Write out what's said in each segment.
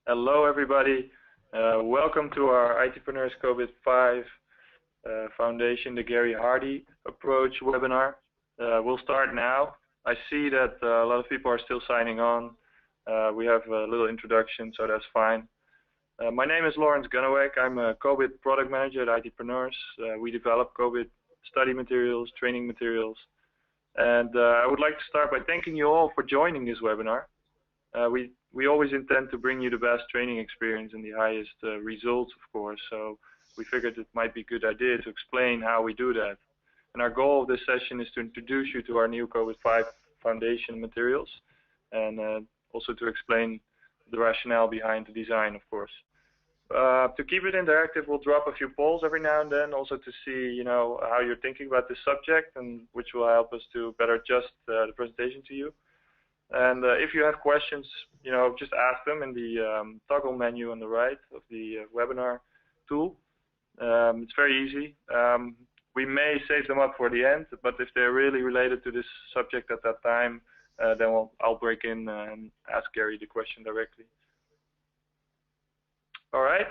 Hello, everybody. Welcome to our ITpreneurs COBIT 5 Foundation, the Gary Hardy Approach webinar. We'll start now. I see that a lot of people are still signing on. We have a little introduction, so that's fine. My name is Lawrence Gunneweg. I'm a COBIT product manager at ITpreneurs. We develop COBIT study materials, training materials. And I would like to start by thanking you all for joining this webinar. We always intend to bring you the best training experience and the highest results, of course. So we figured it might be a good idea to explain how we do that. And our goal of this session is to introduce you to our new COBIT 5 Foundation materials and also to explain the rationale behind the design, of course. To keep it interactive, we'll drop a few polls every now and then, also to see, how you're thinking about this subject, and which will help us to better adjust the presentation to you. And if you have questions, just ask them in the toggle menu on the right of the webinar tool. It's very easy. We may save them up for the end, but if they're really related to this subject at that time, then I'll break in and ask Gary the question directly. All right.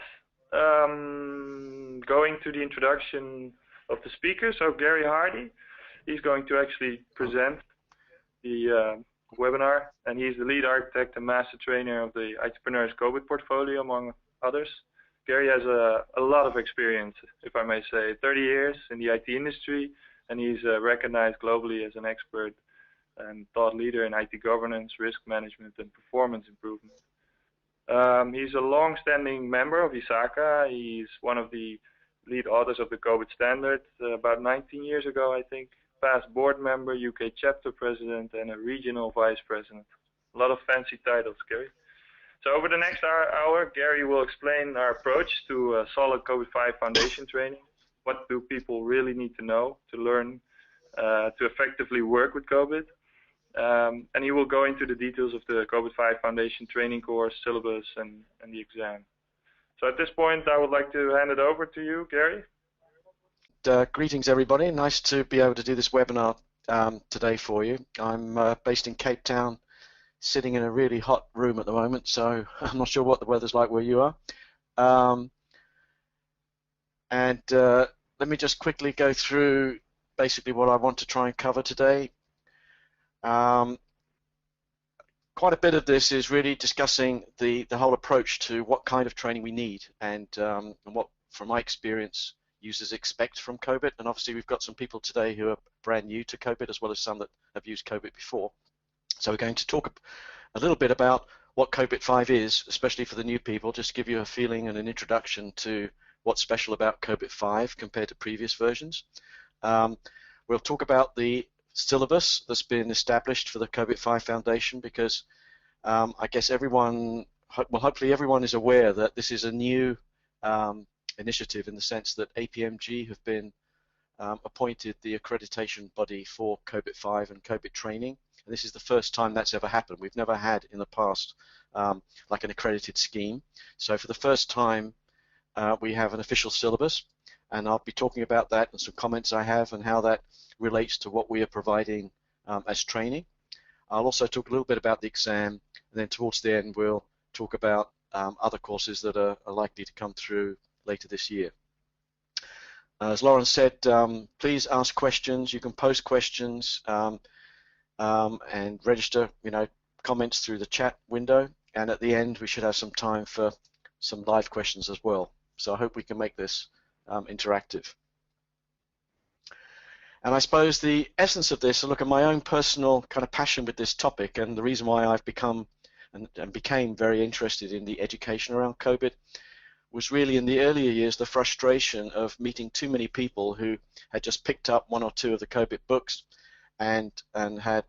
Going to the introduction of the speaker. So Gary Hardy, he's going to actually present the webinar, and he's the lead architect and master trainer of the ITpreneurs COBIT portfolio, among others. Gary has a lot of experience, if I may say, 30 years in the IT industry, and he's recognized globally as an expert and thought leader in IT governance, risk management, and performance improvement. He's a long-standing member of ISACA. He's one of the lead authors of the COBIT standard about 19 years ago, I think. Past board member, UK chapter president, and a regional vice president. A lot of fancy titles, Gary. So over the next hour, Gary will explain our approach to solid COBIT 5 foundation training. What do people really need to know to learn to effectively work with COBIT? And he will go into the details of the COBIT 5 foundation training course, syllabus, and the exam. So at this point, I would like to hand it over to you, Gary. Greetings, everybody. Nice to be able to do this webinar today for you. I'm based in Cape Town, sitting in a really hot room at the moment, so I'm not sure what the weather's like where you are. Let me just quickly go through basically what I want to try and cover today. Quite a bit of this is really discussing the whole approach to what kind of training we need and what, from my experience, users expect from COBIT. And obviously we've got some people today who are brand new to COBIT, as well as some that have used COBIT before. So we're going to talk a little bit about what COBIT 5 is, especially for the new people, just to give you a feeling and an introduction to what's special about COBIT 5 compared to previous versions. We'll talk about the syllabus that's been established for the COBIT 5 Foundation, because I guess everyone, well, hopefully everyone is aware that this is a new initiative, in the sense that APMG have been appointed the accreditation body for COBIT 5 and COBIT training. And this is the first time that's ever happened. We've never had in the past like an accredited scheme. So for the first time we have an official syllabus, and I'll be talking about that and some comments I have and how that relates to what we are providing as training. I'll also talk a little bit about the exam, and then towards the end we'll talk about other courses that are likely to come through later this year. As Lauren said, please ask questions. You can post questions and register, comments through the chat window. And at the end, we should have some time for some live questions as well. So I hope we can make this interactive. And I suppose the essence of this, look at my own personal kind of passion with this topic, and the reason why I've become and became very interested in the education around COBIT, was really in the earlier years the frustration of meeting too many people who had just picked up one or two of the COBIT books and had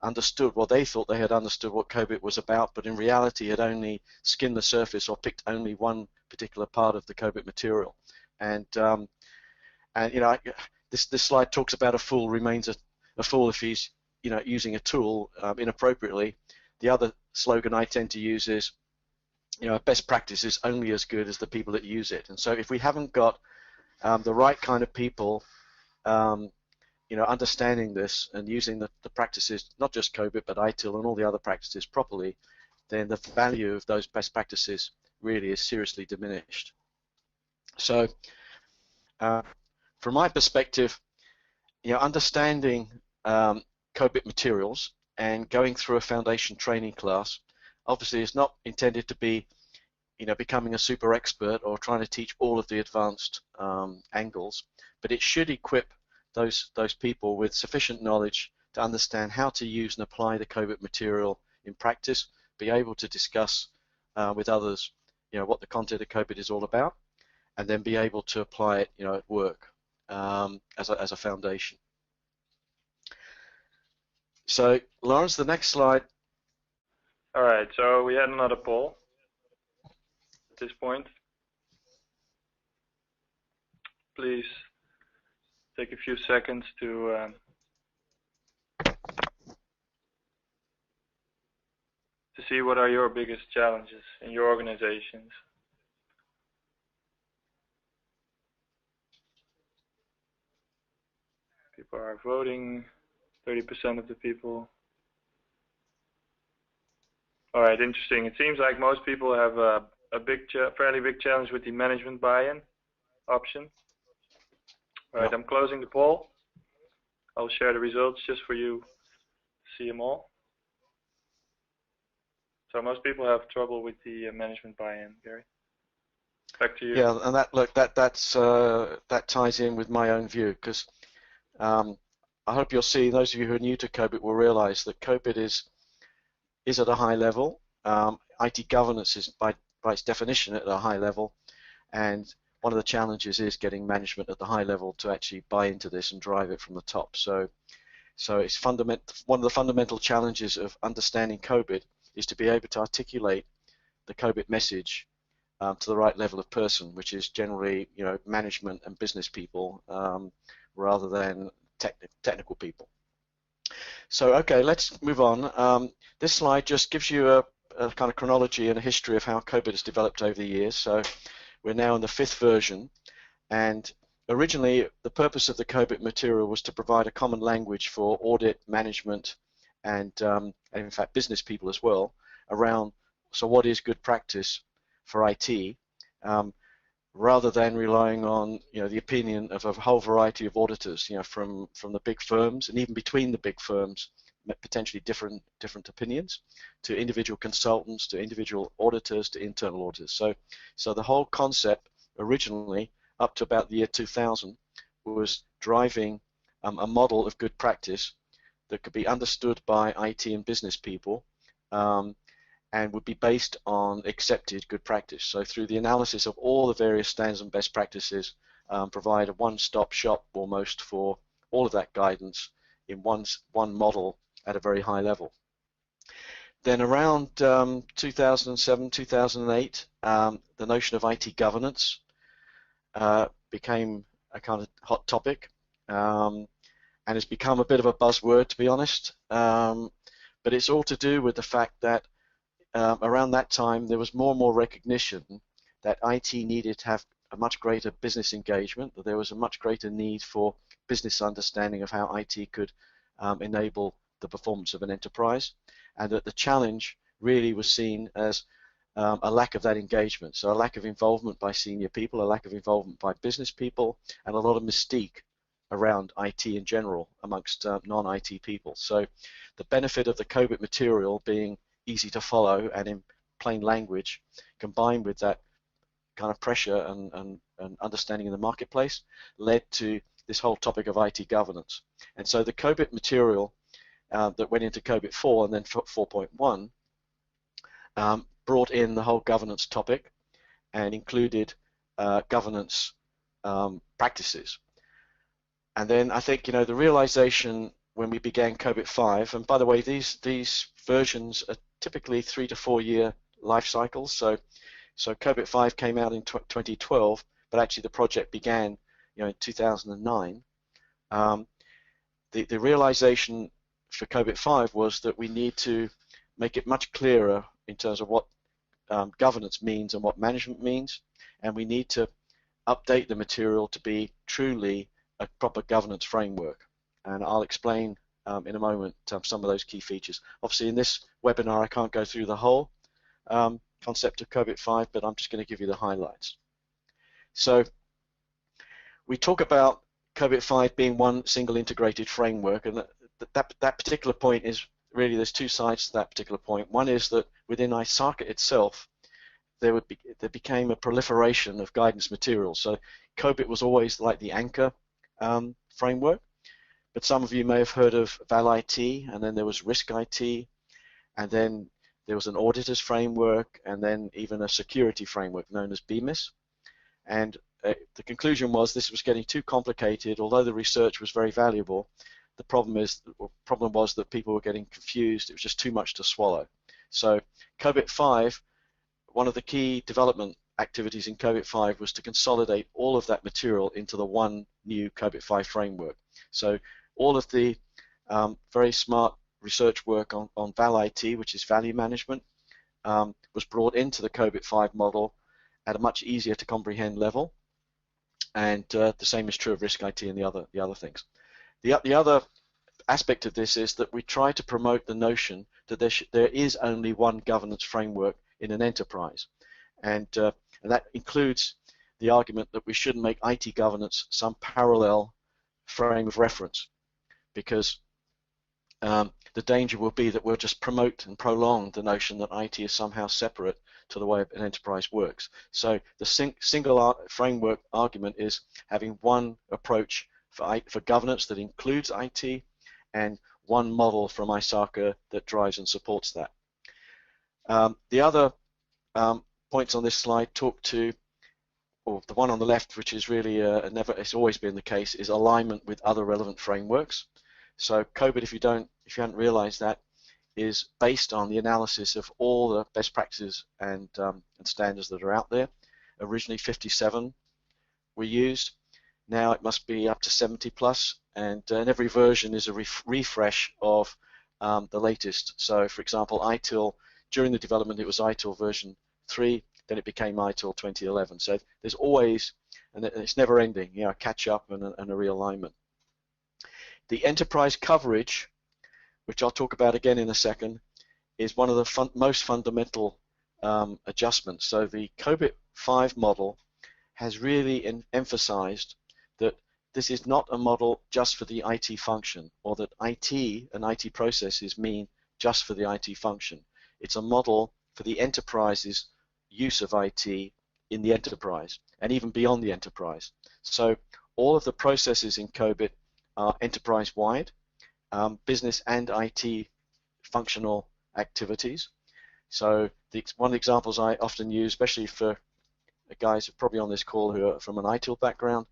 understood, well, they thought they had understood what COBIT was about, but in reality had only skimmed the surface or picked only one particular part of the COBIT material. And this slide talks about a fool remains a fool if he's using a tool inappropriately. The other slogan I tend to use is, best practice is only as good as the people that use it. And so if we haven't got the right kind of people understanding this and using the practices, not just COBIT but ITIL and all the other practices properly, then the value of those best practices really is seriously diminished. So from my perspective, understanding COBIT materials and going through a foundation training class obviously is not intended to be becoming a super expert or trying to teach all of the advanced angles, but it should equip those people with sufficient knowledge to understand how to use and apply the COBIT material in practice, be able to discuss with others what the content of COBIT is all about, and then be able to apply it at work as a foundation. So Lawrence, the next slide. All right, so we had another poll at this point. Please take a few seconds to see what are your biggest challenges in your organizations. People are voting, 30% of the people. All right, interesting. It seems like most people have a fairly big challenge with the management buy-in option. All right, I'm closing the poll. I'll share the results just for you to see them all. So most people have trouble with the management buy-in, Gary. Back to you. Yeah, and that ties in with my own view, because I hope you'll see, those of you who are new to COBIT will realize that COBIT is at a high level. IT governance is by its definition at a high level, and one of the challenges is getting management at the high level to actually buy into this and drive it from the top. So it's one of the fundamental challenges of understanding COBIT is to be able to articulate the COBIT message to the right level of person, which is generally management and business people rather than technical people. So okay, let's move on. This slide just gives you a kind of chronology and a history of how COBIT has developed over the years. So we're now in the 5th version, and originally the purpose of the COBIT material was to provide a common language for audit, management, and in fact business people as well around, so what is good practice for IT, rather than relying on the opinion of a whole variety of auditors, from the big firms, and even between the big firms, potentially different opinions, to individual consultants, to individual auditors, to internal auditors. So the whole concept originally, up to about the year 2000, was driving a model of good practice that could be understood by IT and business people, and would be based on accepted good practice. So through the analysis of all the various standards and best practices, provide a one-stop shop almost for all of that guidance in one model at a very high level. Then around 2007, 2008, the notion of IT governance became a kind of hot topic, and has become a bit of a buzzword, to be honest. But it's all to do with the fact that around that time there was more and more recognition that IT needed to have a much greater business engagement, that there was a much greater need for business understanding of how IT could enable the performance of an enterprise, and that the challenge really was seen as a lack of that engagement. So a lack of involvement by senior people, a lack of involvement by business people, and a lot of mystique around IT in general amongst non-IT people. So the benefit of the COBIT material being easy to follow and in plain language, combined with that kind of pressure and understanding in the marketplace, led to this whole topic of IT governance. And so the COBIT material that went into COBIT 4 and then 4.1 brought in the whole governance topic and included governance practices. And then I think the realization when we began COBIT 5, and by the way, these versions are typically 3 to 4 year life cycles. So COBIT 5 came out in 2012, but actually the project began in 2009. The realization for COBIT 5 was that we need to make it much clearer in terms of what governance means and what management means, and we need to update the material to be truly a proper governance framework. And I'll explain in a moment some of those key features. Obviously in this webinar I can't go through the whole, concept of COBIT 5, but I'm just going to give you the highlights. So we talk about COBIT 5 being one single integrated framework, and that particular point is really, there's two sides to that particular point. One is that within ISACA itself, there became a proliferation of guidance materials. So COBIT was always like the anchor framework, but some of you may have heard of Val IT, and then there was Risk IT, and then there was an auditors framework, and then even a security framework known as BMIS. And the conclusion was this was getting too complicated. Although the research was very valuable, the problem was that people were getting confused. It was just too much to swallow. So COBIT 5, one of the key development activities in COBIT 5 was to consolidate all of that material into the one new COBIT 5 framework. So all of the very smart research work on Val IT, which is value management, was brought into the COBIT 5 model at a much easier to comprehend level, and the same is true of Risk IT and the other things. The other aspect of this is that we try to promote the notion that there is only one governance framework in an enterprise, and that includes the argument that we shouldn't make IT governance some parallel frame of reference, because the danger will be that we'll just promote and prolong the notion that IT is somehow separate to the way an enterprise works. So the single framework argument is having one approach for governance that includes IT, and one model from ISACA that drives and supports that. The other points on this slide talk to, or the one on the left, which is really it's always been the case, is alignment with other relevant frameworks. So COBIT, if you haven't realized that, is based on the analysis of all the best practices and standards that are out there. Originally 57 were used. Now it must be up to 70 plus, and every version is a refresh of the latest. So for example, ITIL, during the development it was ITIL version 3, then it became ITIL 2011. So there's always, and it's never ending, catch up and a realignment. The enterprise coverage, which I'll talk about again in a second, is one of the most fundamental adjustments. So the COBIT 5 model has really emphasized that this is not a model just for the IT function, or that IT and IT processes mean just for the IT function. It's a model for the enterprise's use of IT in the enterprise, and even beyond the enterprise. So all of the processes in COBIT are enterprise-wide, business and IT functional activities. So one of the examples I often use, especially for guys who are probably on this call who are from an ITIL background,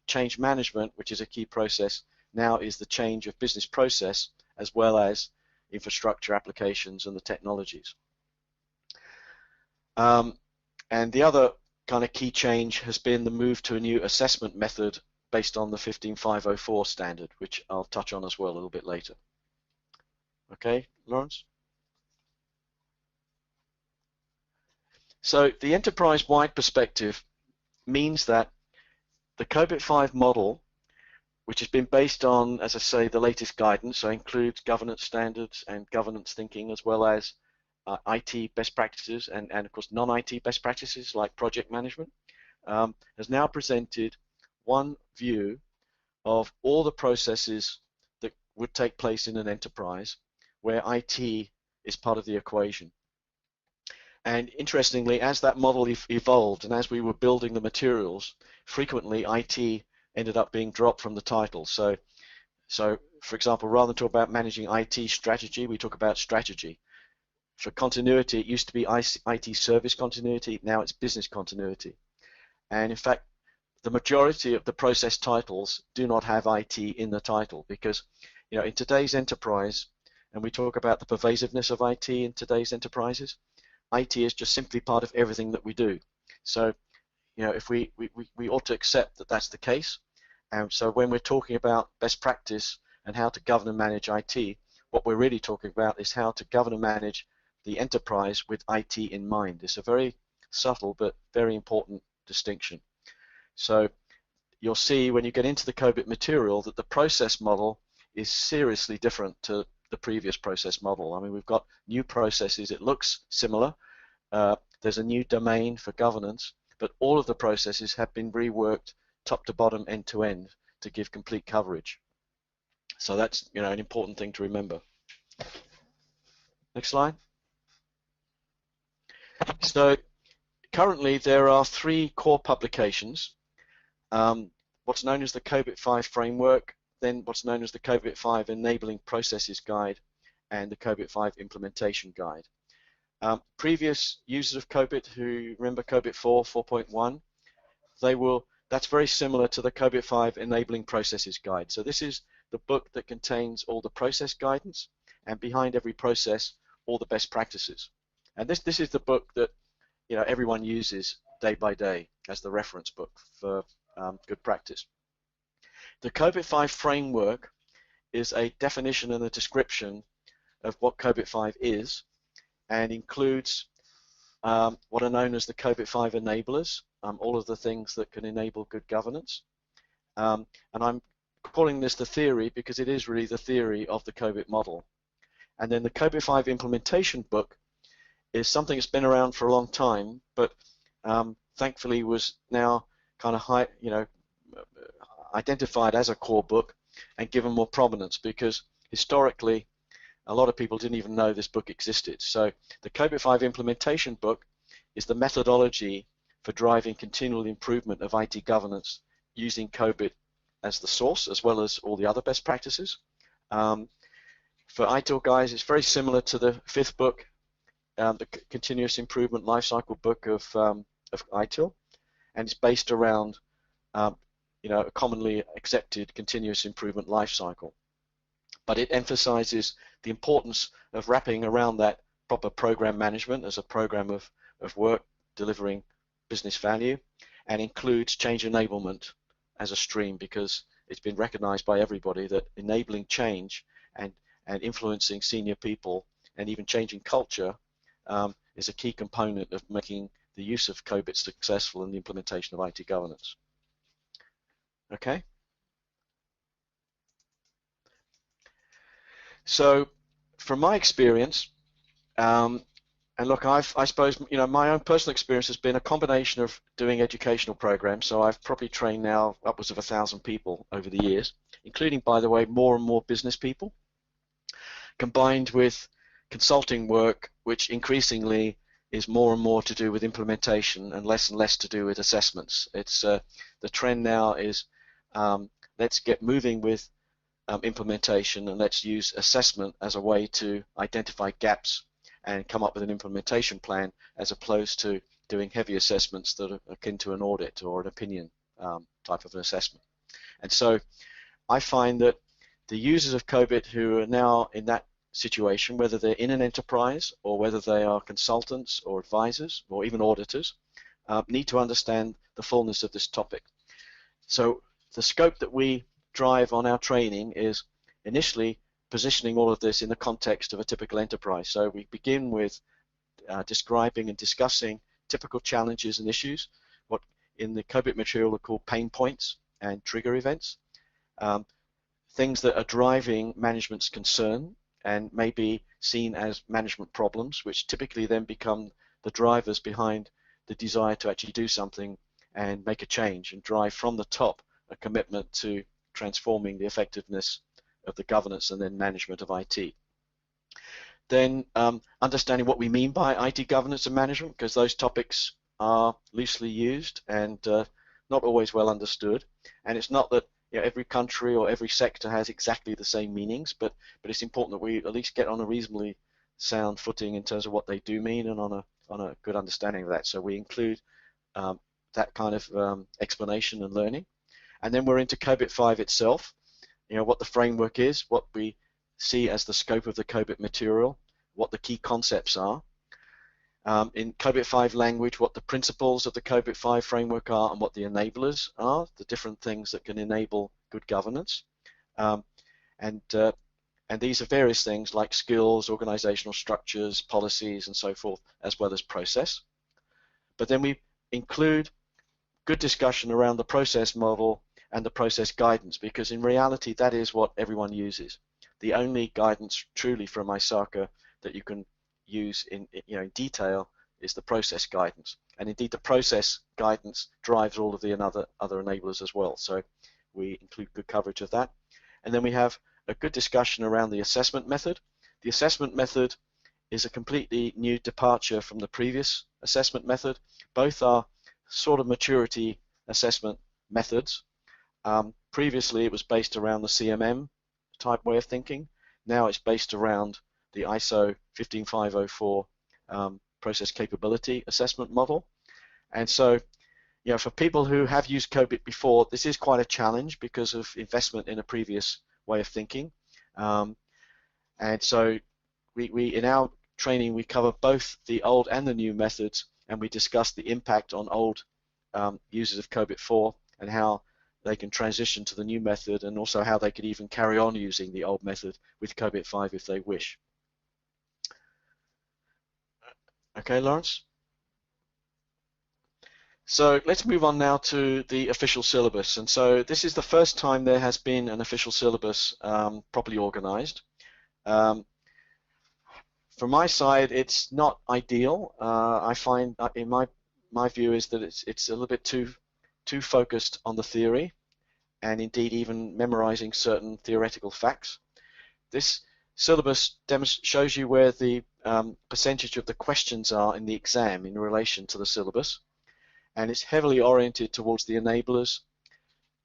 change management, which is a key process, now is the change of business process as well as infrastructure applications and the technologies. And the other kind of key change has been the move to a new assessment method based on the 15504 standard, which I'll touch on as well a little bit later. Okay, Lawrence? So the enterprise-wide perspective means that the COBIT 5 model, which has been based on, as I say, the latest guidance, so includes governance standards and governance thinking, as well as IT best practices and of course non-IT best practices like project management, has now presented one view of all the processes that would take place in an enterprise where IT is part of the equation. And interestingly, as that model evolved and as we were building the materials, frequently IT ended up being dropped from the title. So for example, rather than talk about managing IT strategy, we talk about strategy. For continuity, it used to be IT service continuity, now it's business continuity. And in fact, the majority of the process titles do not have IT in the title, because in today's enterprise, and we talk about the pervasiveness of IT in today's enterprises, IT is just simply part of everything that we do. So if we ought to accept that that's the case. And so when we're talking about best practice and how to govern and manage IT, what we're really talking about is how to govern and manage the enterprise with IT in mind. It's a very subtle but very important distinction. So you'll see when you get into the COBIT material that the process model is seriously different to the previous process model. I mean, we've got new processes. It looks similar, there's a new domain for governance, but all of the processes have been reworked top to bottom, end to end, to give complete coverage. So that's an important thing to remember. Next slide. So currently there are 3 core publications. What's known as the COBIT 5 framework, then what's known as the COBIT 5 enabling processes guide, and the COBIT 5 implementation guide. Previous users of COBIT who remember COBIT 4, 4.1, that's very similar to the COBIT 5 enabling processes guide. So this is the book that contains all the process guidance, and behind every process, all the best practices. And this is the book that everyone uses day by day as the reference book for good practice. The COBIT 5 framework is a definition and a description of what COBIT 5 is, and includes what are known as the COBIT 5 enablers, all of the things that can enable good governance. And I'm calling this the theory because it is really the theory of the COBIT model. And then the COBIT 5 implementation book is something that's been around for a long time, but thankfully was now kind of identified as a core book and given more prominence, because historically a lot of people didn't even know this book existed. So the COBIT 5 implementation book is the methodology for driving continual improvement of IT governance using COBIT as the source, as well as all the other best practices. For ITIL guys, it's very similar to the 5th book, the Continuous Improvement Lifecycle book of ITIL, and it's based around a commonly accepted continuous improvement lifecycle. But it emphasizes the importance of wrapping around that proper program management as a program of work delivering business value, and includes change enablement as a stream, because it's been recognized by everybody that enabling change and influencing senior people and even changing culture is a key component of making the use of COBIT successful in the implementation of IT governance. Okay. So from my experience, and look, I suppose my own personal experience has been a combination of doing educational programs. So I've probably trained now upwards of 1,000 people over the years, including, by the way, more and more business people, combined with consulting work, which increasingly is more and more to do with implementation and less to do with assessments. It's the trend now is let's get moving with implementation, and let's use assessment as a way to identify gaps and come up with an implementation plan, as opposed to doing heavy assessments that are akin to an audit or an opinion type of an assessment. And so I find that the users of COBIT who are now in that situation, whether they're in an enterprise or whether they are consultants or advisors or even auditors, need to understand the fullness of this topic. So the scope that we drive on our training is initially positioning all of this in the context of a typical enterprise. So we begin with describing and discussing typical challenges and issues, what in the COBIT material are called pain points and trigger events, things that are driving management's concern and may be seen as management problems, which typically then become the drivers behind the desire to actually do something and make a change and drive from the top a commitment to transforming the effectiveness of the governance and then management of IT. Then understanding what we mean by IT governance and management, because those topics are loosely used and not always well understood. And it's not that every country or every sector has exactly the same meanings, but it's important that we at least get on a reasonably sound footing in terms of what they do mean and on a good understanding of that. So we include that kind of explanation and learning. And then we're into COBIT 5 itself, what the framework is, what we see as the scope of the COBIT material, what the key concepts are. In COBIT 5 language, what the principles of the COBIT 5 framework are and what the enablers are, the different things that can enable good governance. And these are various things like skills, organizational structures, policies, and so forth, as well as process. But then we include good discussion around the process model and the process guidance, because in reality that is what everyone uses. The only guidance truly from ISACA that you can use in detail is the process guidance. And indeed, the process guidance drives all of the other enablers as well. So we include good coverage of that. And then we have a good discussion around the assessment method. The assessment method is a completely new departure from the previous assessment method. Both are sort of maturity assessment methods. Previously, it was based around the CMM type way of thinking. Now it's based around the ISO 15504 process capability assessment model. And so, you know, for people who have used COBIT before, this is quite a challenge because of investment in a previous way of thinking. And so we in our training, we cover both the old and the new methods, and we discuss the impact on old users of COBIT 4 and how they can transition to the new method, and also how they could even carry on using the old method with COBIT 5 if they wish. Okay, Lawrence? So let's move on now to the official syllabus. And so this is the first time there has been an official syllabus properly organized. From my side, it's not ideal. I find, in my view, is that it's a little bit too focused on the theory, and indeed even memorizing certain theoretical facts. This syllabus shows you where the percentage of the questions are in the exam in relation to the syllabus, and it's heavily oriented towards the enablers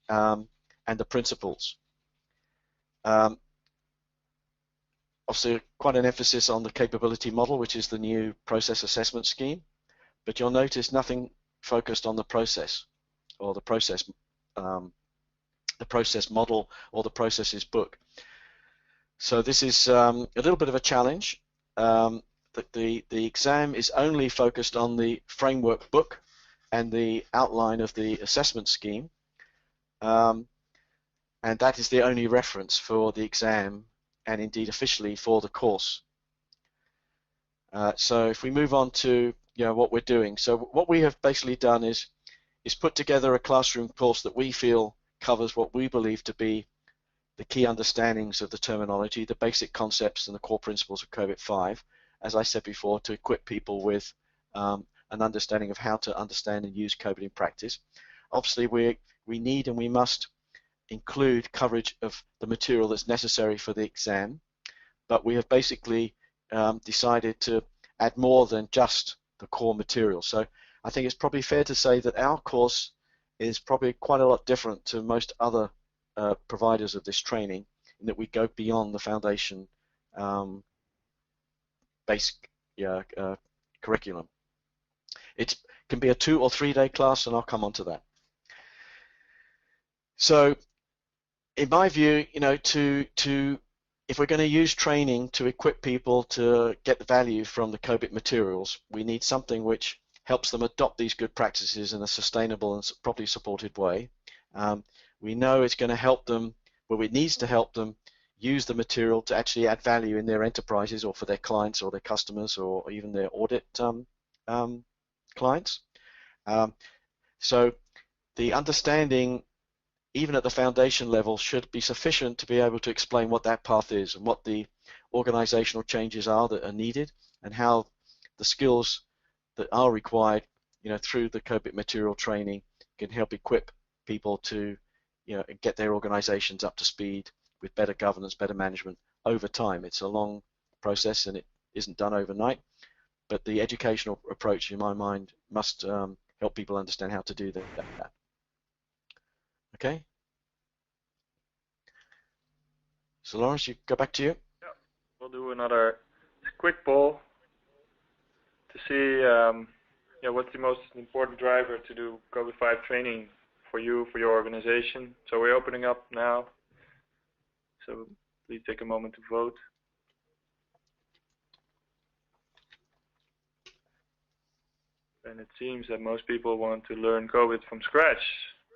and the principles. Obviously, quite an emphasis on the capability model, which is the new process assessment scheme, but you'll notice nothing focused on the process or the process model or the processes book. So this is a little bit of a challenge. The exam is only focused on the framework book and the outline of the assessment scheme, and that is the only reference for the exam and indeed officially for the course. So if we move on to what we're doing, so what we have basically done is put together a classroom course that we feel covers what we believe to be the key understandings of the terminology, the basic concepts and the core principles of COBIT 5, as I said before, to equip people with an understanding of how to understand and use COBIT in practice. Obviously, we need and we must include coverage of the material that's necessary for the exam, but we have basically decided to add more than just the core material. So I think it's probably fair to say that our course is probably quite a lot different to most other providers of this training, in that we go beyond the foundation basic curriculum. It can be a 2 or 3 day class, and I'll come on to that. So in my view, if we're going to use training to equip people to get the value from the COBIT materials, we need something which helps them adopt these good practices in a sustainable and properly supported way. We know it's going to help them, well, it needs to help them use the material to actually add value in their enterprises or for their clients or their customers or even their audit clients. So the understanding, even at the foundation level, should be sufficient to be able to explain what that path is and what the organizational changes are that are needed, and how the skills that are required, through the COBIT material training can help equip people to, get their organizations up to speed with better governance, better management over time. It's a long process and it isn't done overnight, but the educational approach, in my mind, must help people understand how to do that. Okay? So Lawrence, go back to you. Yeah, we'll do another quick poll to see what's the most important driver to do COBIT 5 training for you, for your organization. So we're opening up now. So please take a moment to vote. And it seems that most people want to learn COBIT from scratch,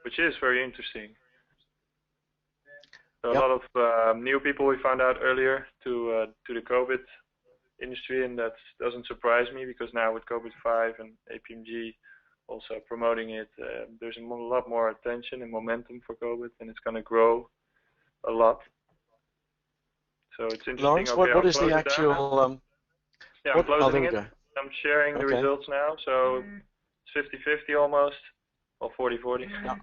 which is very interesting. So Yep. A lot of new people we found out earlier to the COBIT industry, and that doesn't surprise me, because now with COBIT 5 and APMG also promoting it, there's a lot more attention and momentum for COBIT, and it's going to grow a lot. So it's interesting. Lawrence, okay, what is the actual? yeah, I'm closing it. I'm sharing the Okay. results now, so it's 50-50 almost, or 40-40. Yeah.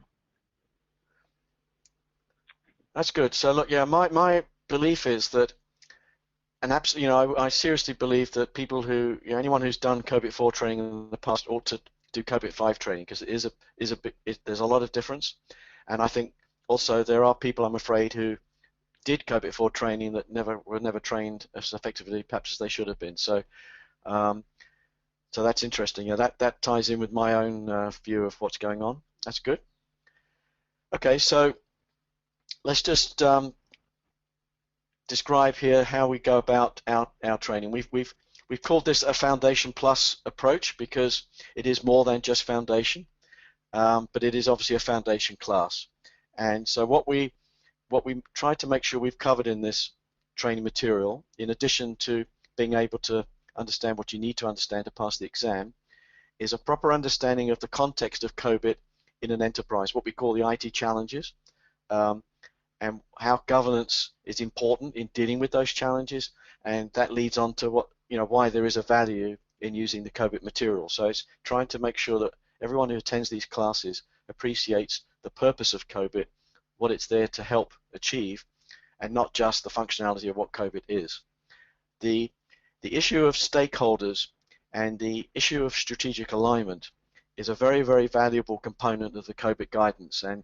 That's good. So look, yeah, my belief is that, and absolutely, I seriously believe that people who, anyone who's done COBIT 4 training in the past ought to do COBIT 5 training, because it is a bit, there's a lot of difference, and I think also there are people, I'm afraid, who did COBIT 4 training that were never trained as effectively perhaps as they should have been. So so that's interesting. Yeah, that ties in with my own view of what's going on. That's good. Okay, so let's just describe here how we go about our training. We've called this a Foundation Plus approach because it is more than just foundation, but it is obviously a foundation class. And so what we try to make sure we've covered in this training material, in addition to being able to understand what you need to understand to pass the exam, is a proper understanding of the context of COBIT in an enterprise, what we call the IT challenges, and how governance is important in dealing with those challenges, and that leads on to why there is a value in using the COBIT material. So it's trying to make sure that everyone who attends these classes appreciates the purpose of COBIT, what it's there to help achieve, and not just the functionality of what COBIT is. The issue of stakeholders and the issue of strategic alignment is a very, very valuable component of the COBIT guidance, and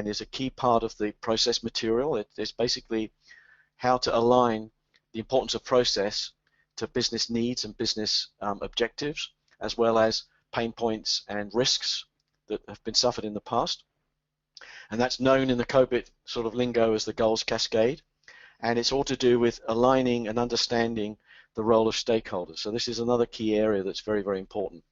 is a key part of the process material. It's basically how to align the importance of process to business needs and business objectives, as well as pain points and risks that have been suffered in the past. And that's known in the COBIT sort of lingo as the goals cascade. And it's all to do with aligning and understanding the role of stakeholders. So this is another key area that's very, very important.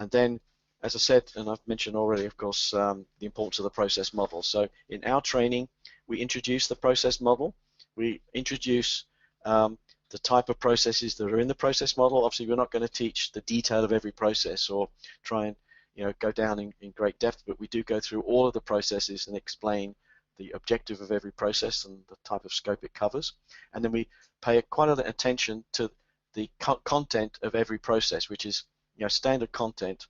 And then, as I said, and I've mentioned already, of course, the importance of the process model. So in our training, we introduce the process model. We introduce the type of processes that are in the process model. Obviously, we're not going to teach the detail of every process or try and go down in great depth, but we do go through all of the processes and explain the objective of every process and the type of scope it covers. And then we pay quite a lot of attention to the content of every process, which is standard content,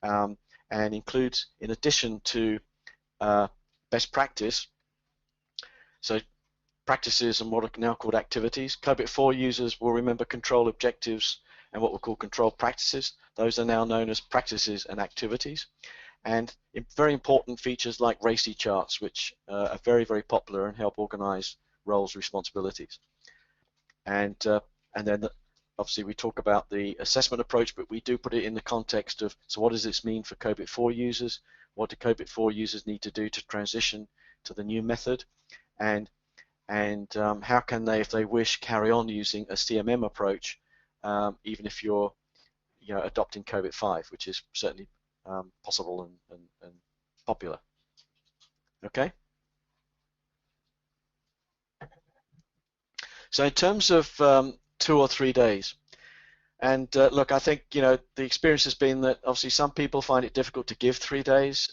and includes, in addition to best practice, so practices and what are now called activities. COBIT 4 users will remember control objectives and what we'll call control practices. Those are now known as practices and activities. And very important features like RACI charts, which are very, very popular and help organize roles, responsibilities. And then obviously we talk about the assessment approach, but we do put it in the context of, so what does this mean for COBIT 4 users? What do COBIT 4 users need to do to transition to the new method? And how can they, if they wish, carry on using a CMM approach, even if you're adopting COBIT 5, which is certainly possible and popular. Okay? So in terms of 2 or 3 days, and look, I think the experience has been that obviously some people find it difficult to give 3 days.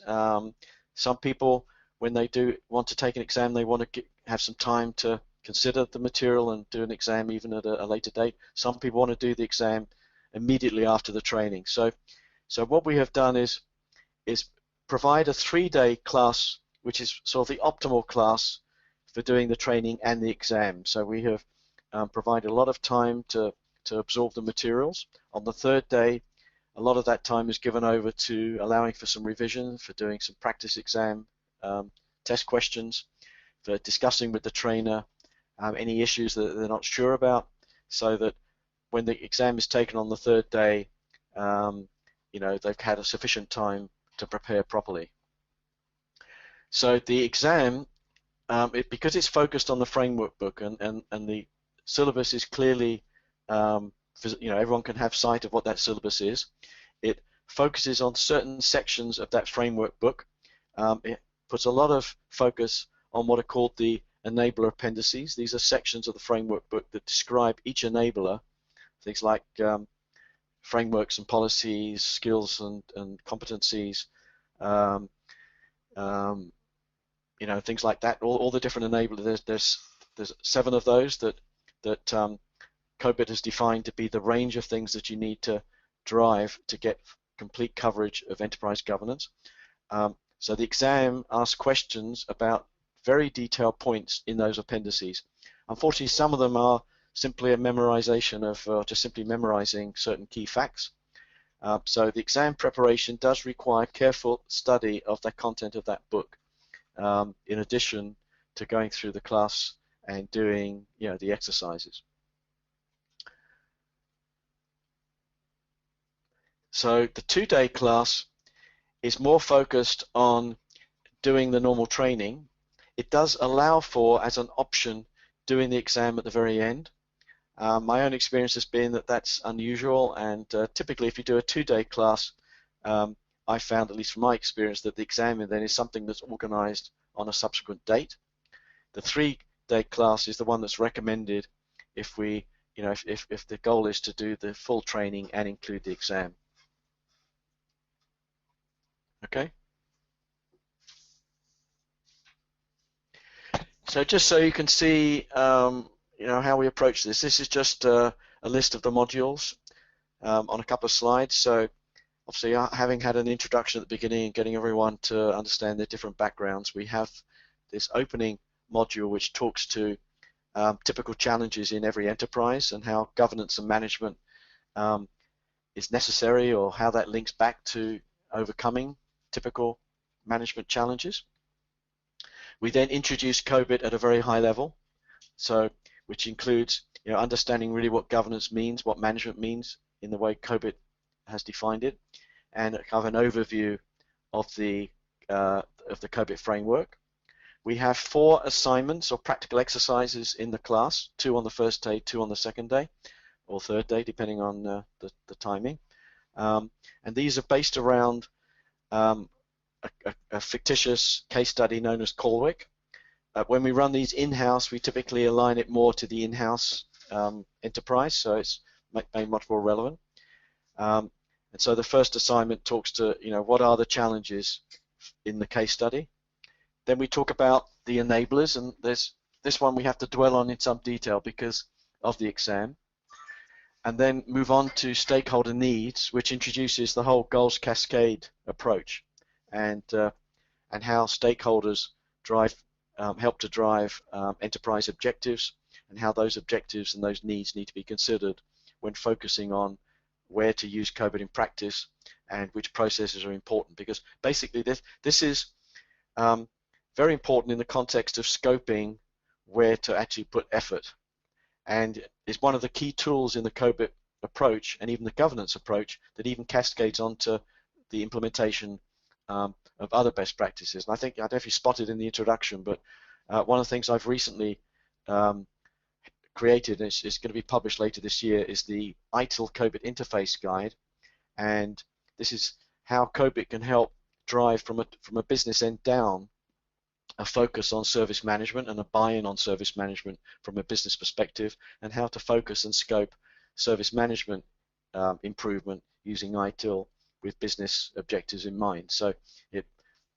Some people, when they do want to take an exam, they want to have some time to consider the material and do an exam even at a later date. Some people want to do the exam immediately after the training. So what we have done is provide a 3-day class, which is sort of the optimal class for doing the training and the exam. So we have provided a lot of time to absorb the materials. On the 3rd day, a lot of that time is given over to allowing for some revision, for doing some practice exam test questions, for discussing with the trainer any issues that they're not sure about, so that when the exam is taken on the 3rd day, they've had a sufficient time to prepare properly. So the exam, because it's focused on the framework book and the syllabus is clearly, everyone can have sight of what that syllabus is. It focuses on certain sections of that framework book. It puts a lot of focus on what are called the enabler appendices. These are sections of the framework book that describe each enabler, things like frameworks and policies, skills and competencies, things like that. All the different enablers. There's 7 of those that COBIT has defined to be the range of things that you need to drive to get complete coverage of enterprise governance. So the exam asks questions about very detailed points in those appendices. Unfortunately, some of them are simply a memorization of just simply memorizing certain key facts. So the exam preparation does require careful study of the content of that book, in addition to going through the class and doing, the exercises. So the 2-day class is more focused on doing the normal training. It does allow for, as an option, doing the exam at the very end. My own experience has been that that's unusual, and typically if you do a 2-day class, I found, at least from my experience, that the exam then is something that's organized on a subsequent date. The 3-day class is the one that's recommended if we, if the goal is to do the full training and include the exam. Okay. So just so you can see, how we approach this. This is just a list of the modules on a couple of slides. So obviously, having had an introduction at the beginning and getting everyone to understand their different backgrounds, we have this opening module which talks to typical challenges in every enterprise and how governance and management is necessary, or how that links back to overcoming typical management challenges. We then introduce COBIT at a very high level, so which includes understanding really what governance means, what management means in the way COBIT has defined it, and kind of an overview of the COBIT framework. We have 4 assignments or practical exercises in the class, 2 on the first day, 2 on the second day, or third day, depending on the timing. And these are based around a fictitious case study known as Colwick. When we run these in-house, we typically align it more to the in-house enterprise, so it's made much more relevant. And so the first assignment talks to, what are the challenges in the case study. Then we talk about the enablers, and this one we have to dwell on in some detail because of the exam. And then move on to stakeholder needs, which introduces the whole goals cascade approach, and how stakeholders help to drive enterprise objectives, and how those objectives and those needs need to be considered when focusing on where to use COBIT in practice and which processes are important. Because basically this is very important in the context of scoping where to actually put effort, and is one of the key tools in the COBIT approach and even the governance approach that even cascades onto the implementation of other best practices. And I think, I don't know if you spotted in the introduction, but one of the things I've recently created, and it's going to be published later this year, is the ITIL COBIT interface guide. And this is how COBIT can help drive from a business end down a focus on service management and a buy-in on service management from a business perspective, and how to focus and scope service management improvement using ITIL with business objectives in mind. So it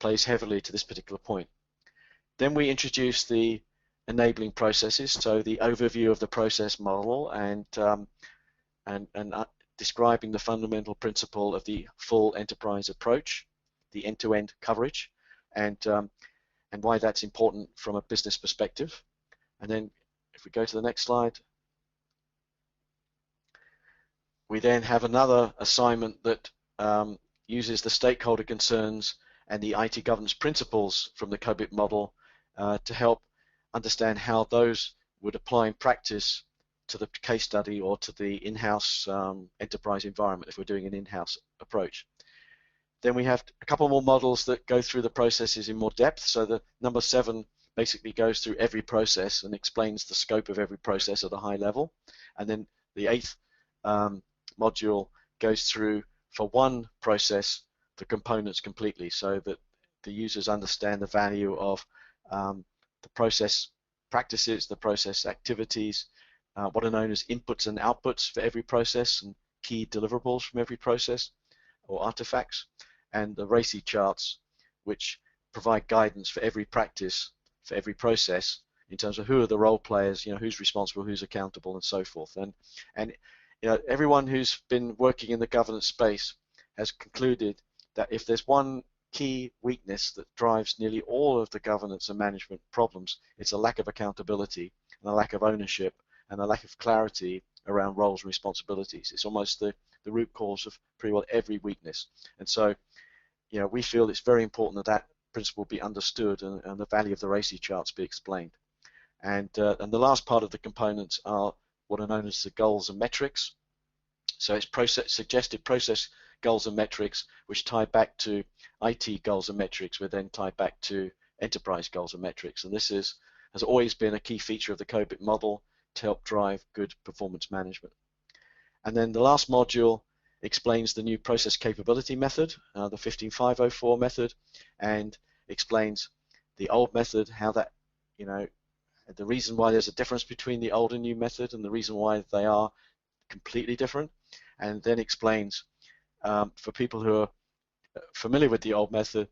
plays heavily to this particular point. Then we introduce the enabling processes, so the overview of the process model and describing the fundamental principle of the full enterprise approach, the end-to-end coverage, and why that's important from a business perspective. And then if we go to the next slide, we then have another assignment that uses the stakeholder concerns and the IT governance principles from the COBIT model to help understand how those would apply in practice to the case study or to the in-house enterprise environment if we're doing an in-house approach. Then we have a couple more models that go through the processes in more depth. So the number 7 basically goes through every process and explains the scope of every process at a high level. And then the 8th module goes through, for one process, the components completely, so that the users understand the value of the process practices, the process activities, what are known as inputs and outputs for every process, and key deliverables from every process or artifacts, and the RACI charts, which provide guidance for every practice, for every process, in terms of who are the role players, who's responsible, who's accountable, and so forth. And everyone who's been working in the governance space has concluded that if there's one key weakness that drives nearly all of the governance and management problems, it's a lack of accountability and a lack of ownership and a lack of clarity around roles and responsibilities. It's almost the root cause of pretty well every weakness. And so, we feel it's very important that principle be understood and the value of the RACI charts be explained. And the last part of the components are what are known as the goals and metrics. So it's suggested process goals and metrics, which tie back to IT goals and metrics, which then tie back to enterprise goals and metrics. And this has always been a key feature of the COBIT model to help drive good performance management. And then the last module explains the new process capability method, the 15504 method, and explains the old method, how that, the reason why there's a difference between the old and new method and the reason why they are completely different, and then explains for people who are familiar with the old method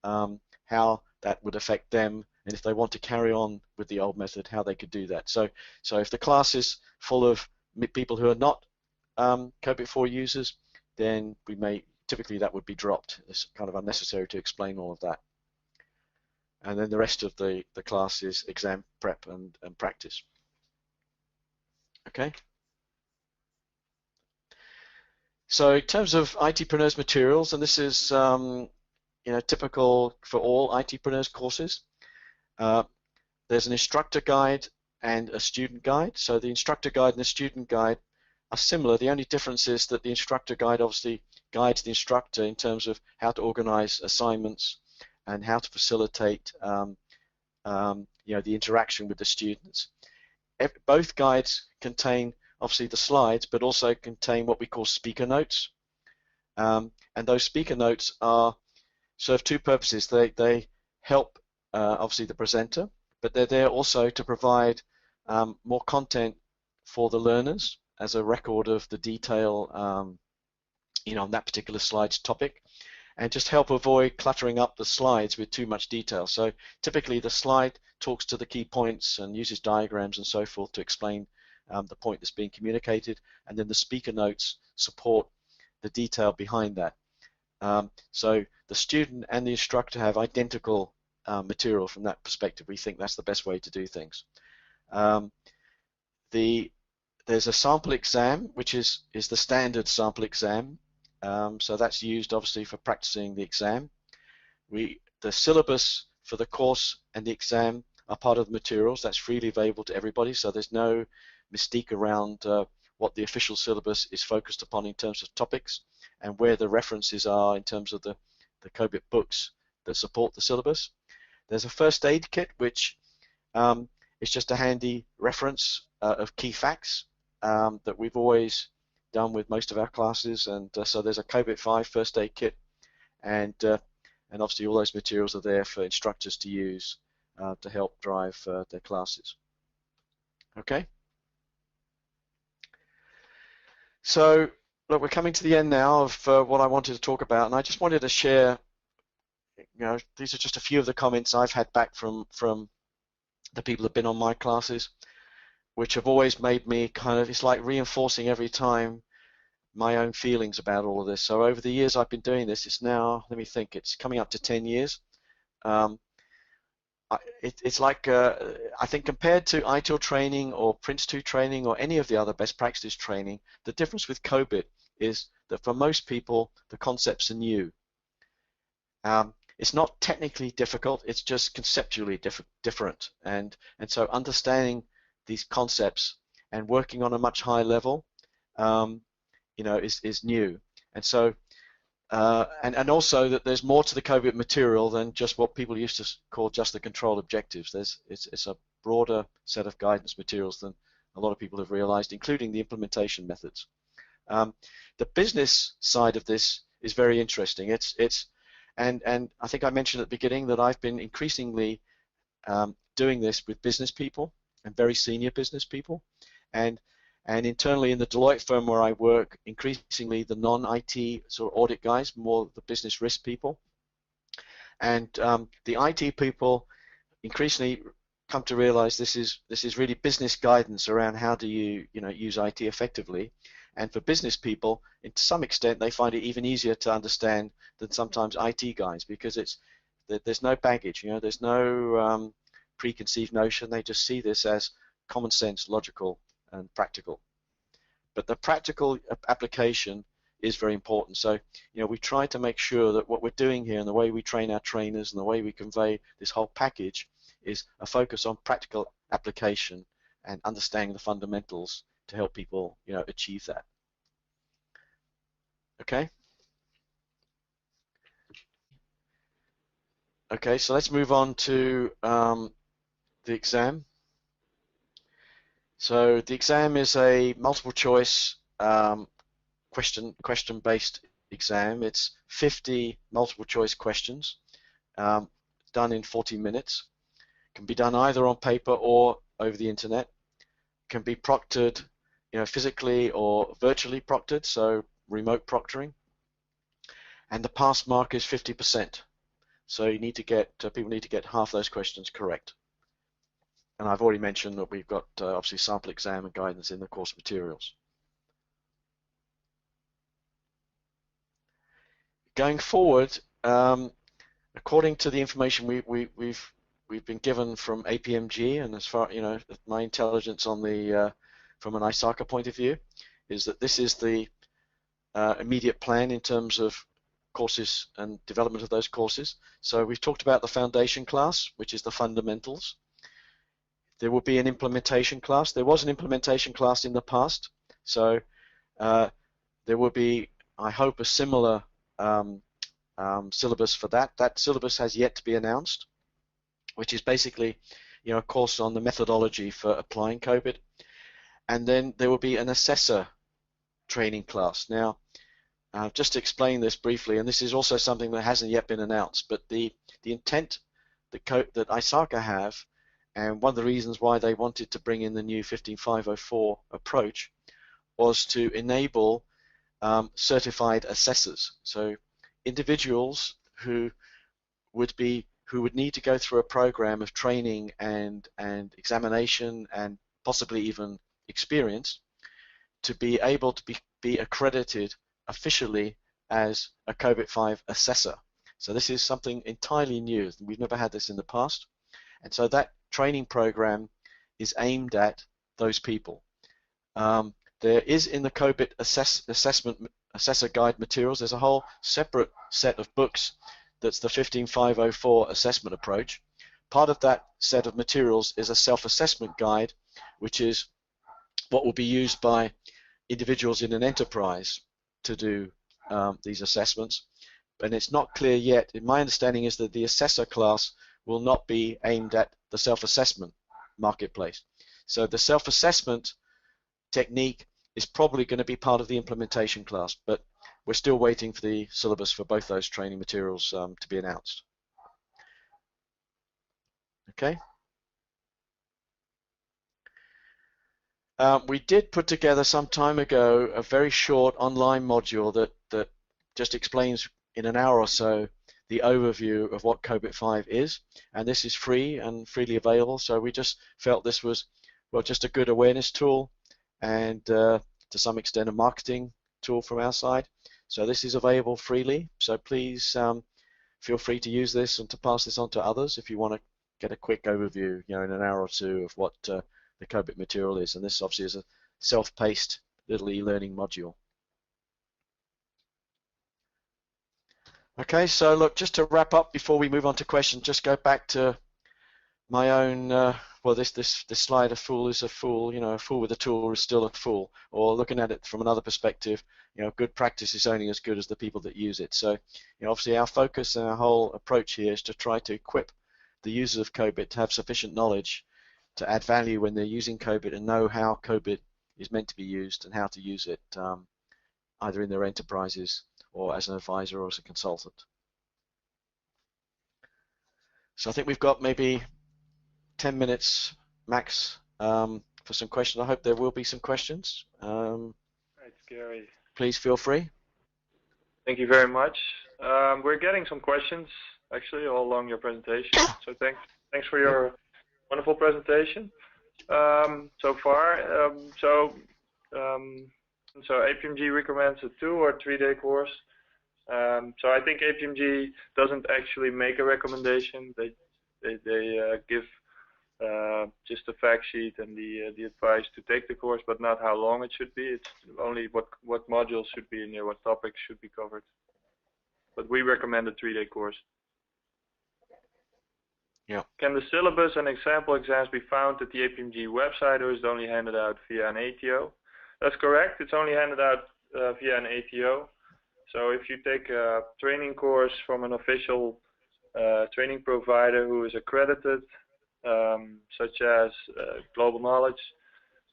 how that would affect them, and if they want to carry on with the old method, how they could do that. So if the class is full of people who are not COBIT 4 users, then typically that would be dropped. It's kind of unnecessary to explain all of that. And then the rest of the class is exam prep and practice. Okay. So in terms of ITpreneurs materials, and this is typical for all ITpreneurs courses, there's an instructor guide and a student guide. So the instructor guide and the student guide are similar. The only difference is that the instructor guide obviously guides the instructor in terms of how to organize assignments and how to facilitate the interaction with the students. Both guides contain obviously the slides, but also contain what we call speaker notes. And those speaker notes serve two purposes. They help obviously the presenter, but they're there also to provide more content for the learners as a record of the detail on that particular slide's topic, and just help avoid cluttering up the slides with too much detail. So typically the slide talks to the key points and uses diagrams and so forth to explain the point that's being communicated, and then the speaker notes support the detail behind that. So the student and the instructor have identical material from that perspective. We think that's the best way to do things. There's a sample exam, which is the standard sample exam. So that's used obviously for practicing the exam. The syllabus for the course and the exam are part of the materials. That's freely available to everybody, so there's no mystique around what the official syllabus is focused upon in terms of topics and where the references are in terms of the COBIT books that support the syllabus. There's a first aid kit, which is just a handy reference of key facts that we've always done with most of our classes, and so there's a COBIT 5 first aid kit, and obviously all those materials are there for instructors to use to help drive their classes. Okay. So look, we're coming to the end now of what I wanted to talk about, and I just wanted to share, these are just a few of the comments I've had back from the people who've been on my classes, which have always made me it's like reinforcing every time my own feelings about all of this. So over the years I've been doing this, it's now, let me think, it's coming up to 10 years. It's like, I think compared to ITIL training or Prince2 training or any of the other best practice training, the difference with COBIT is that for most people, the concepts are new. It's not technically difficult, it's just conceptually different. And so understanding these concepts and working on a much higher level, is new. And so, and also that there's more to the COBIT material than just what people used to call just the control objectives. It's a broader set of guidance materials than a lot of people have realized, including the implementation methods. The business side of this is very interesting. And I think I mentioned at the beginning that I've been increasingly doing this with business people and very senior business people, and internally in the Deloitte firm where I work, increasingly the non-IT sort of audit guys, more the business risk people, and the IT people increasingly come to realize this is really business guidance around how do you use IT effectively, And for business people, to some extent, they find it even easier to understand than sometimes IT guys, because there's no baggage, there's no preconceived notion. They just see this as common sense, logical, and practical. But the practical application is very important. So, we try to make sure that what we're doing here and the way we train our trainers and the way we convey this whole package is a focus on practical application and understanding the fundamentals to help people, achieve that. Okay? Okay, so let's move on to the exam. So the exam is a multiple choice question-based exam. It's 50 multiple choice questions done in 40 minutes. Can be done either on paper or over the internet. Can be proctored, physically or virtually proctored, so remote proctoring. And the pass mark is 50%. So you need to get people need to get half those questions correct. And I've already mentioned that we've got obviously sample exam and guidance in the course materials. Going forward, according to the information we've been given from APMG, and as far my intelligence on the from an ISACA point of view, is that this is the immediate plan in terms of courses and development of those courses. So we've talked about the foundation class, which is the fundamentals. There will be an implementation class. There was an implementation class in the past, so there will be, I hope, a similar syllabus for that. That syllabus has yet to be announced, which is basically, a course on the methodology for applying COBIT. And then there will be an assessor training class. Now, just to explain this briefly, and this is also something that hasn't yet been announced, but the intent that ISACA have, and one of the reasons why they wanted to bring in the new 15504 approach, was to enable certified assessors. So individuals who would need to go through a program of training and examination and possibly even experience to be able to be accredited officially as a COBIT 5 assessor. So this is something entirely new. We've never had this in the past. And so that training program is aimed at those people. There is in the COBIT assessor guide materials, there's a whole separate set of books that's the 15504 assessment approach. Part of that set of materials is a self-assessment guide, which is what will be used by individuals in an enterprise to do these assessments. And it's not clear yet. My understanding is that the assessor class will not be aimed at the self-assessment marketplace. So the self-assessment technique is probably going to be part of the implementation class, but we're still waiting for the syllabus for both those training materials to be announced. Okay. We did put together some time ago a very short online module that just explains in an hour or so the overview of what COBIT 5 is, and this is free and freely available. So we just felt this was, well, just a good awareness tool and to some extent a marketing tool from our side. So this is available freely. So please feel free to use this and to pass this on to others if you want to get a quick overview, in an hour or two of what the COBIT material is. And this obviously is a self-paced little e-learning module. Okay, so look, just to wrap up before we move on to questions, just go back to my own, well, this slide, a fool is a fool, a fool with a tool is still a fool, or looking at it from another perspective, good practice is only as good as the people that use it. So, obviously our focus and our whole approach here is to try to equip the users of COBIT to have sufficient knowledge to add value when they're using COBIT and know how COBIT is meant to be used and how to use it either in their enterprises or as an advisor or as a consultant. So I think we've got maybe 10 minutes max for some questions. I hope there will be some questions. Right, Gary. Please feel free. Thank you very much. We're getting some questions actually all along your presentation. So thanks for your wonderful presentation so far. So APMG recommends a 2 or 3 day course. So I think APMG doesn't actually make a recommendation. They give just the fact sheet and the advice to take the course, but not how long it should be. It's only what modules should be in there, what topics should be covered. But we recommend a 3 day course. Yeah. Can the syllabus and example exams be found at the APMG website, or is it only handed out via an ATO? That's correct. It's only handed out via an ATO. So if you take a training course from an official training provider who is accredited, such as Global Knowledge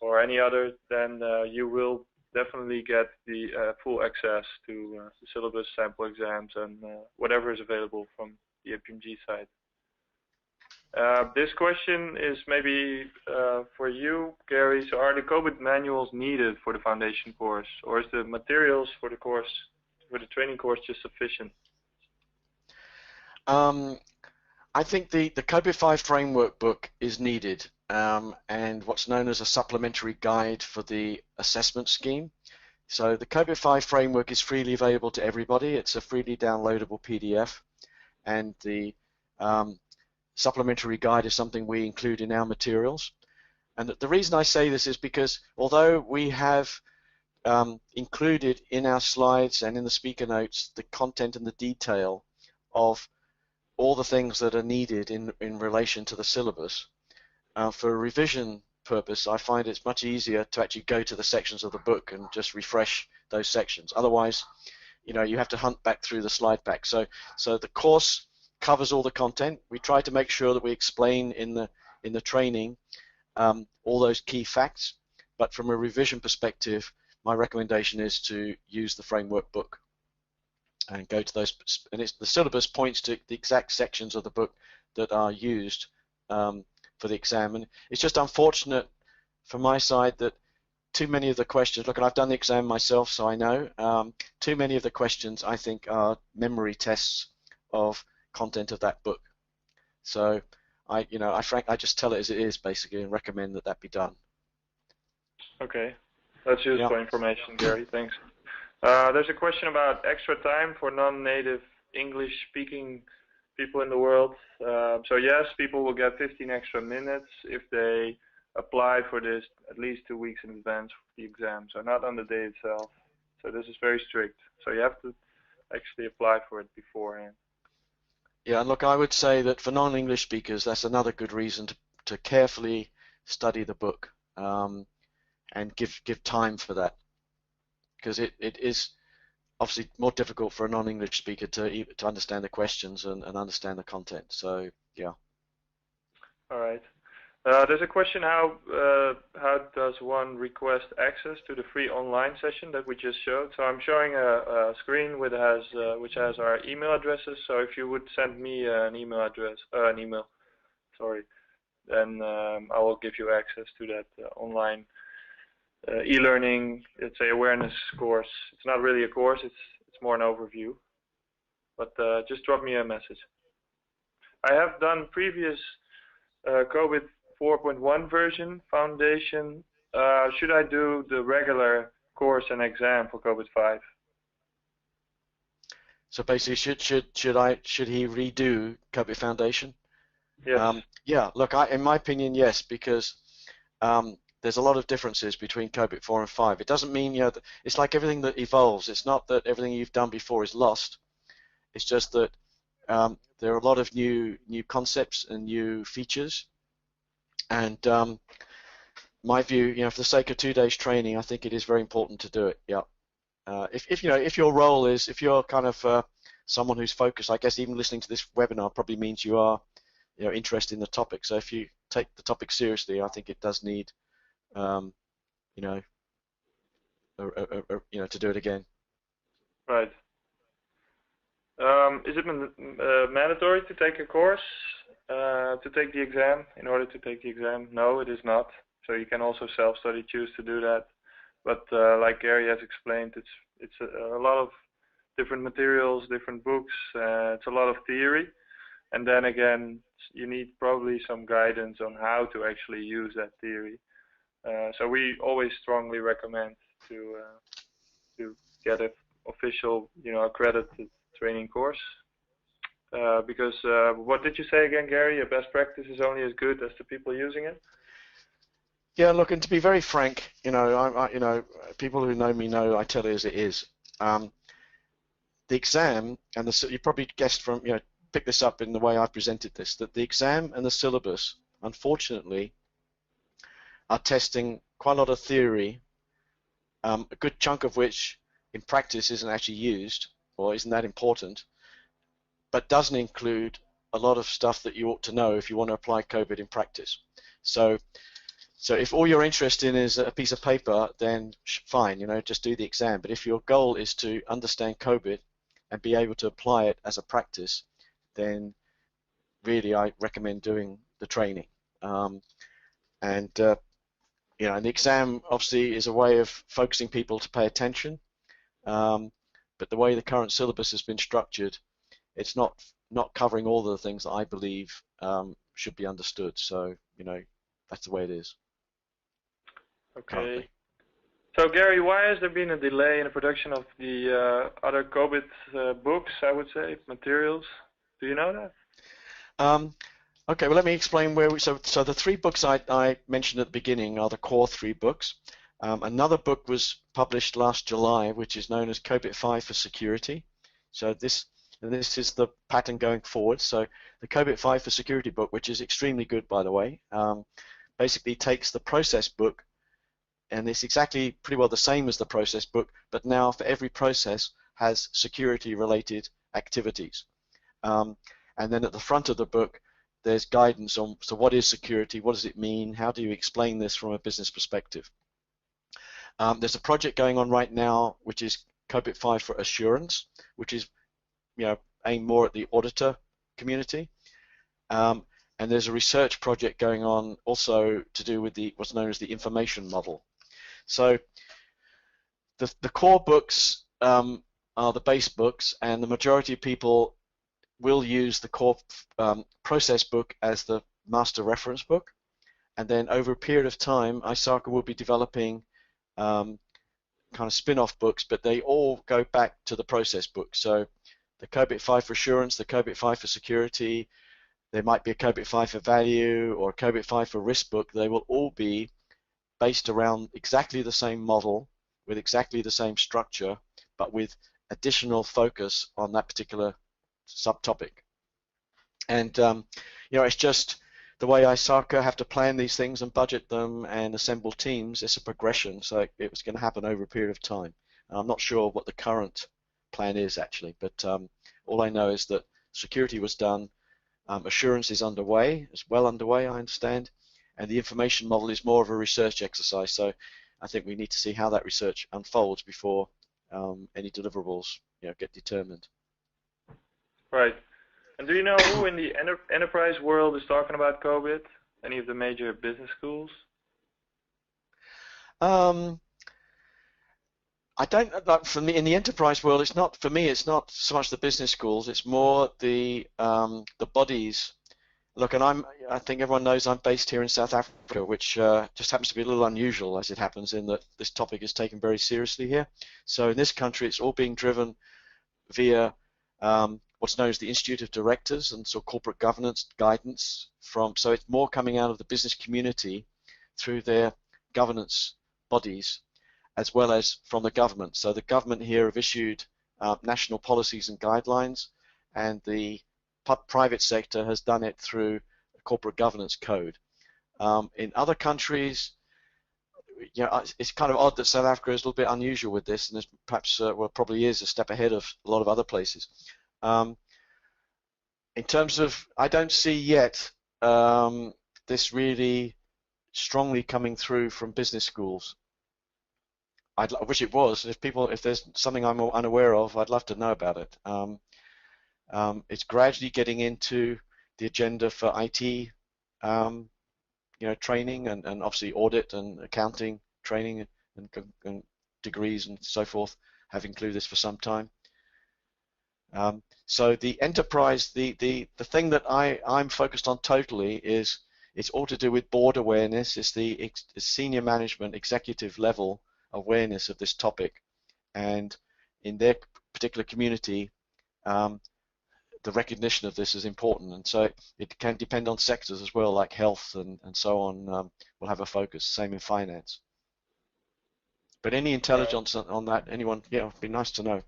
or any other, then you will definitely get the full access to the syllabus, sample exams, and whatever is available from the APMG site. This question is maybe for you, Gary. So are the COBIT manuals needed for the foundation course, or is the materials for the course, for the training course, just sufficient? I think the COBIT 5 framework book is needed, and what's known as a supplementary guide for the assessment scheme. So the COBIT 5 framework is freely available to everybody. It's a freely downloadable PDF, and the supplementary guide is something we include in our materials. And the reason I say this is because although we have included in our slides and in the speaker notes the content and the detail of all the things that are needed in relation to the syllabus, for a revision purpose, I find it's much easier to actually go to the sections of the book and just refresh those sections. Otherwise, you have to hunt back through the slide pack. So the course covers all the content. We try to make sure that we explain in the training all those key facts, but from a revision perspective, my recommendation is to use the framework book and go to those, and the syllabus points to the exact sections of the book that are used for the exam. And it's just unfortunate from my side that too many of the questions, look, and I've done the exam myself, so I know, too many of the questions I think are memory tests of content of that book. So I just tell it as it is basically and recommend that be done. Okay, that's useful information, Gary. Thanks. There's a question about extra time for non-native English-speaking people in the world. So yes, people will get 15 extra minutes if they apply for this at least 2 weeks in advance of the exam, so not on the day itself. So this is very strict. So you have to actually apply for it beforehand. Yeah, and look, I would say that for non-English speakers, that's another good reason to carefully study the book and give time for that, because it is obviously more difficult for a non-English speaker to understand the questions and understand the content. So yeah. All right. There's a question: how does one request access to the free online session that we just showed? So I'm showing a screen which has our email addresses. So if you would send me an email address, then I will give you access to that online e-learning, let's say, awareness course. It's not really a course; it's more an overview. But just drop me a message. I have done previous COBIT 4.1 version foundation. Should I do the regular course and exam for COBIT 5? So basically, should he redo COBIT Foundation? Yes. Yeah. Look, in my opinion, yes, because there's a lot of differences between COBIT 4 and 5. It doesn't mean it's like everything that evolves. It's not that everything you've done before is lost. It's just that there are a lot of new concepts and new features. And my view, for the sake of 2 days training, I think it is very important to do it. Yeah. If your role is, if you're kind of someone who's focused, I guess even listening to this webinar probably means you are, interested in the topic. So if you take the topic seriously, I think it does need, to do it again. Right. Is it mandatory to take a course to take the exam, in order to take the exam? No, it is not. So you can also self-study, choose to do that. But like Gary has explained, it's a lot of different materials, different books. It's a lot of theory, and then again, you need probably some guidance on how to actually use that theory. So we always strongly recommend to get an official, accredited training course. Because what did you say again, Gary? A best practice is only as good as the people using it. Yeah, look, and to be very frank, people who know me know I tell it as it is. The exam and you probably guessed from, pick this up in the way I presented this, that the exam and the syllabus, unfortunately, are testing quite a lot of theory, a good chunk of which in practice isn't actually used or isn't that important, but doesn't include a lot of stuff that you ought to know if you want to apply COBIT in practice. So if all you're interested in is a piece of paper, then fine, just do the exam. But if your goal is to understand COBIT and be able to apply it as a practice, then really I recommend doing the training. And the exam obviously is a way of focusing people to pay attention. But the way the current syllabus has been structured, it's not covering all the things that I believe should be understood. So, that's the way it is. Okay. Currently. So, Gary, why has there been a delay in the production of the other COBIT books, I would say, materials? Do you know that? Okay, well, let me explain where so the 3 books I mentioned at the beginning are the core 3 books. Another book was published last July, which is known as COBIT 5 for Security. So this is the pattern going forward. So the COBIT 5 for Security book, which is extremely good, by the way, basically takes the process book, and it's exactly pretty well the same as the process book, but now for every process has security-related activities. And then at the front of the book, there's guidance on, so what is security, what does it mean, how do you explain this from a business perspective. There's a project going on right now, which is COBIT 5 for Assurance, which is aimed more at the auditor community. And there's a research project going on also to do with what's known as the information model. So the core books are the base books, and the majority of people will use the core process book as the master reference book. And then over a period of time, ISACA will be developing kind of spin-off books, but they all go back to the process book. So the COBIT 5 for Assurance, the COBIT 5 for Security, there might be a COBIT 5 for Value or a COBIT 5 for Risk book. They will all be based around exactly the same model with exactly the same structure, but with additional focus on that particular subtopic. And it's just the way ISACA have to plan these things and budget them and assemble teams. It's a progression, so it was going to happen over a period of time. And I'm not sure what the current plan is actually, but all I know is that security was done, assurance is underway, it's well underway, I understand, and the information model is more of a research exercise. So I think we need to see how that research unfolds before any deliverables get determined. Right. And do you know who in the enterprise world is talking about COBIT? Any of the major business schools? I don't like for me in the enterprise world. It's not for me. It's not so much the business schools. It's more the bodies. Look, and I think everyone knows I'm based here in South Africa, which just happens to be a little unusual as it happens in that this topic is taken very seriously here. So in this country, it's all being driven via what's known as the Institute of Directors and so corporate governance guidance so it's more coming out of the business community through their governance bodies as well as from the government. So the government here have issued national policies and guidelines, and the private sector has done it through a corporate governance code. In other countries, it's kind of odd that South Africa is a little bit unusual with this, and there's perhaps, probably is a step ahead of a lot of other places. In terms of, I don't see yet this really strongly coming through from business schools. I wish it was. If there's something I'm unaware of, I'd love to know about it. It's gradually getting into the agenda for IT, training and obviously audit and accounting training and degrees and so forth have included this for some time. So the enterprise, the thing that I'm focused on totally is it's all to do with board awareness. It's the senior management executive level awareness of this topic, and in their particular community, the recognition of this is important, and so it can depend on sectors as well, like health and so on. Will have a focus. Same in finance. But any intelligence on that, anyone? Yeah, it'd be nice to know.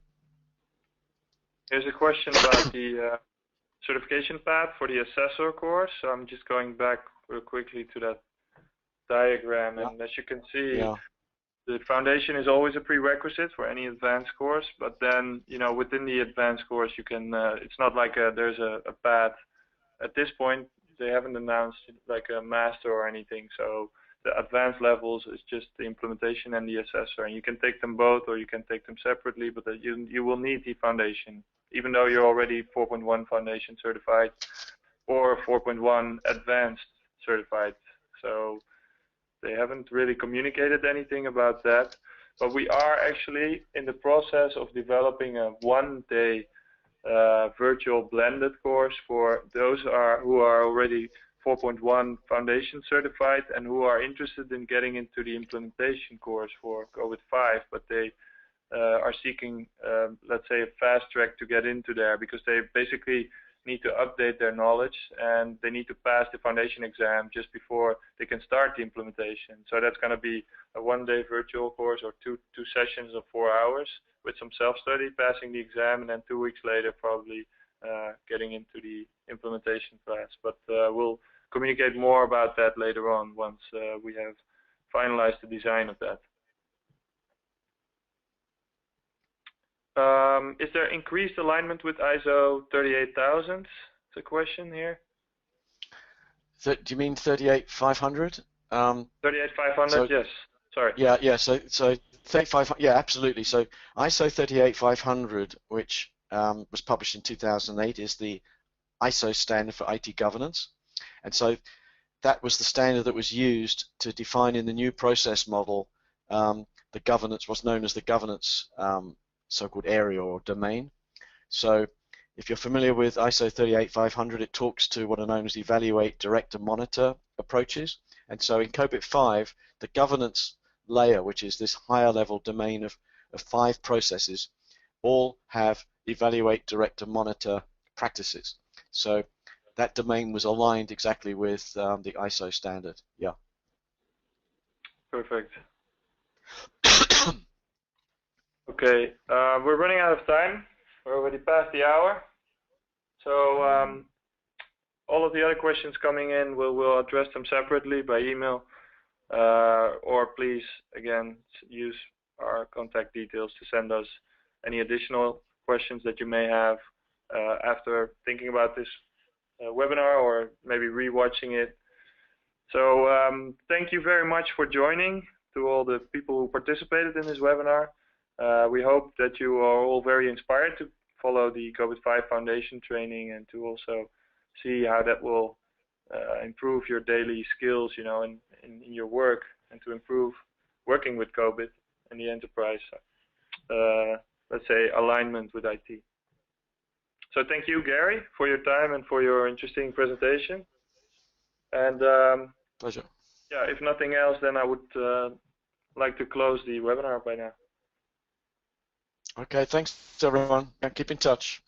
Here's a question about the certification path for the assessor course. So I'm just going back real quickly to that diagram, and as you can see, the foundation is always a prerequisite for any advanced course, but then, you know, within the advanced course, you can, it's not like there's a path. At this point, they haven't announced like a master or anything, so the advanced levels is just the implementation and the assessor, and you can take them both or you can take them separately, but you will need the foundation, even though you're already 4.1 foundation certified or 4.1 advanced certified. So they haven't really communicated anything about that, but we are actually in the process of developing a one-day virtual blended course for those who are already 4.1 foundation certified and who are interested in getting into the implementation course for COBIT 5, but they are seeking, let's say, a fast track to get into there, because they basically need to update their knowledge and they need to pass the foundation exam just before they can start the implementation. So that's going to be a one-day virtual course or two sessions of 4 hours with some self-study, passing the exam, and then 2 weeks later probably getting into the implementation class. But we'll communicate more about that later on once we have finalized the design of that. Is there increased alignment with ISO 38500? It's a question here. Do you mean 38500? 38500, so, yes. Sorry. Yeah. So 38500, yeah, absolutely. So ISO 38500, which was published in 2008, is the ISO standard for IT governance, and so that was the standard that was used to define in the new process model the governance, what's known as the governance so-called area or domain. So if you're familiar with ISO 38500, it talks to what are known as evaluate, direct, and monitor approaches. And so in COBIT 5, the governance layer, which is this higher level domain of 5 processes, all have evaluate, direct, and monitor practices. So that domain was aligned exactly with the ISO standard. Yeah. Perfect. Okay, we're running out of time. We're already past the hour. So all of the other questions coming in, we'll address them separately by email, or please, again, use our contact details to send us any additional questions that you may have after thinking about this webinar or maybe rewatching it. So thank you very much for joining, to all the people who participated in this webinar. We hope that you are all very inspired to follow the COBIT 5 Foundation training and to also see how that will improve your daily skills, you know, in your work, and to improve working with COBIT and the enterprise, let's say, alignment with IT. So thank you, Gary, for your time and for your interesting presentation. And pleasure. Yeah, if nothing else, then I would like to close the webinar by now. Okay, thanks everyone. Keep in touch.